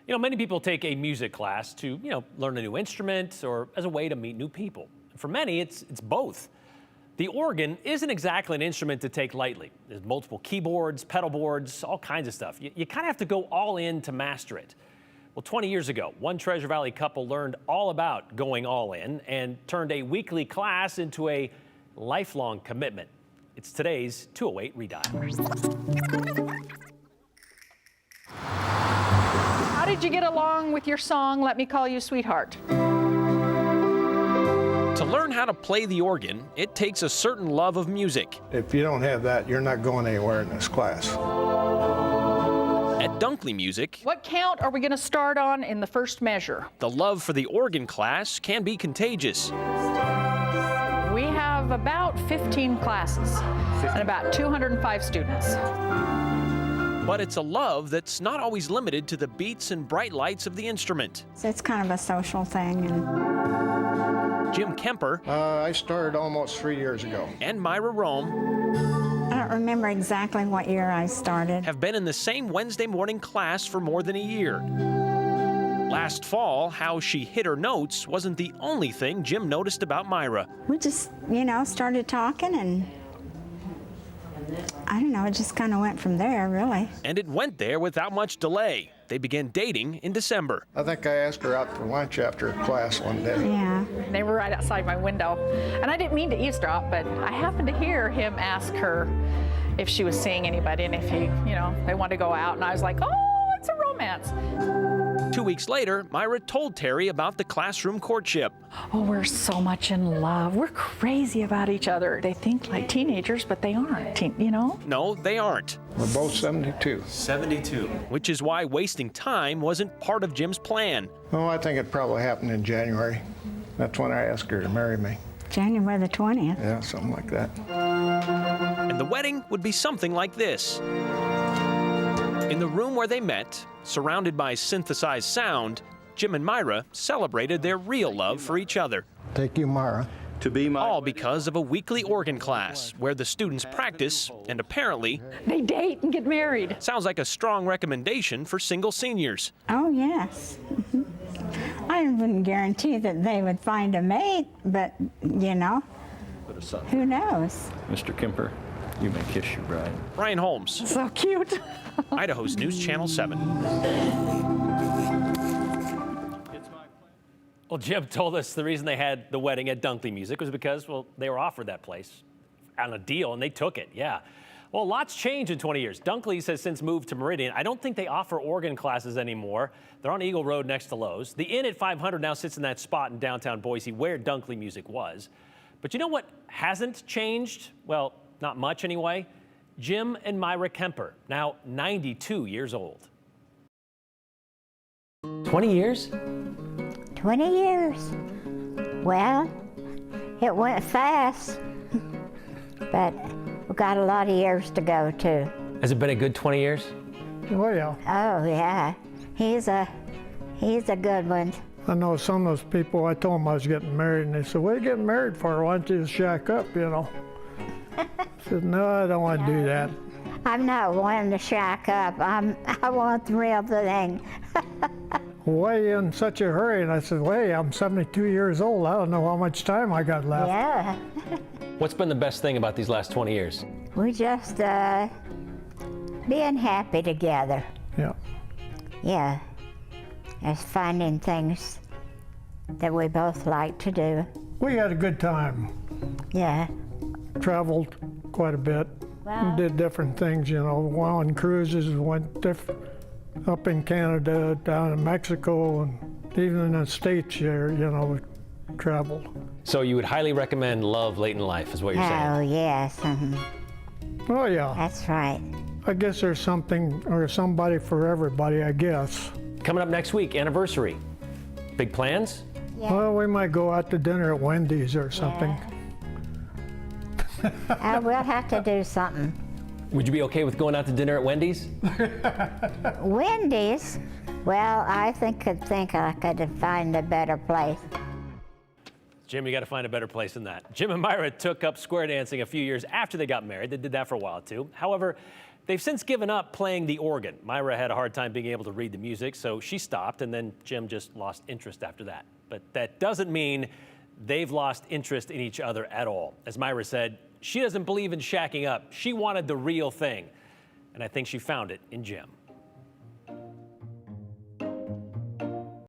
You know, many people take a music class to, learn a new instrument or as a way to meet new people. For many, it's both. The organ isn't exactly an instrument to take lightly. There's multiple keyboards, pedal boards, all kinds of stuff. You kind of have to go all in to master it. Well, 20 years ago, one Treasure Valley couple learned all about going all in and turned a weekly class into a lifelong commitment. It's today's 208 Redial. How did you get along with your song, Let Me Call You Sweetheart? To learn how to play the organ, it takes a certain love of music. If you don't have that, you're not going anywhere in this class. At Dunkley Music, What count are we going to start on in the first measure? the love for the organ class can be contagious. We have about 15 classes and about 205 students. But it's a love that's not always limited to the beats and bright lights of the instrument. So it's kind of a social thing. And Jim Kemper I started almost 3 years ago. and Myra Rome I don't remember exactly what year I started. have been in the same Wednesday morning class for more than a year. Last fall, how she hit her notes wasn't the only thing Jim noticed about Myra. We just, started talking, and I don't know, it just kind of went from there, really. And it went there without much delay. They began dating in December. I think I asked her out for lunch after class one day. Yeah. They were right outside my window. And I didn't mean to eavesdrop, but I happened to hear him ask her if she was seeing anybody and if they wanted to go out. And I was like, oh, it's a romance. 2 weeks later, Myra told Terry about the classroom courtship. Oh, we're so much in love. We're crazy about each other. They think like teenagers, but they aren't, No, they aren't. We're both 72. 72. Which is why wasting time wasn't part of Jim's plan. Oh, I think it probably happened in January. That's when I asked her to marry me. January the 20th. Yeah, something like that. And the wedding would be something like this. In the room where they met, surrounded by synthesized sound, Jim and Myra celebrated their real love for each other. Take you, Mara. To be my All because of a weekly organ class where the students practice and apparently They date and get married. sounds like a strong recommendation for single seniors. Oh, yes. I wouldn't guarantee that they would find a mate, but, who knows? Mr. Kemper, you may kiss your bride. Brian Holmes, So cute. Idaho's News Channel 7. Well, Jim told us the reason they had the wedding at Dunkley Music was because, they were offered that place on a deal, and they took it, yeah. Well, lots changed in 20 years. Dunkley's has since moved to Meridian. I don't think they offer organ classes anymore. They're on Eagle Road next to Lowe's. The Inn at 500 now sits in that spot in downtown Boise where Dunkley Music was. But you know what hasn't changed? Well, not much anyway. Jim and Myra Kemper, now 92 years old. 20 years? 20 years. Well, it went fast, but we've got a lot of years to go too. Has it been a good 20 years? Oh, yeah. Oh yeah, he's a good one. I know some of those people, I told them I was getting married, and they said, what are you getting married for? Why don't you just shack up, I said, no, I don't want to do that. I'm not wanting to shack up. I want the real thing. Why are you in such a hurry? And I said, well, I'm 72 years old. I don't know how much time I got left. Yeah, What's been the best thing about these last 20 years? we just being happy together. Yeah. Yeah, just finding things that we both like to do. We had a good time. Yeah. Traveled quite a bit. Wow. Did different things, went on cruises, went up in Canada, down in Mexico, and even in the States here, we traveled. So you would highly recommend Love Late in Life, is what you're saying? Oh yes. Oh, yeah. That's right. I guess there's something or somebody for everybody, I guess. Coming up next week, anniversary. Big plans? Yeah. Well, we might go out to dinner at Wendy's or something. We'll have to do something. Would you be okay with going out to dinner at Wendy's? Wendy's? Well, I think I could find a better place. Jim, you got to find a better place than that. Jim and Myra took up square dancing a few years after they got married. They did that for a while, too. However, They've since given up playing the organ. Myra had a hard time being able to read the music, so she stopped, and then Jim just lost interest after that. But that doesn't mean they've lost interest in each other at all. As Myra said, she doesn't believe in shacking up. She wanted the real thing, and I think she found it in Jim.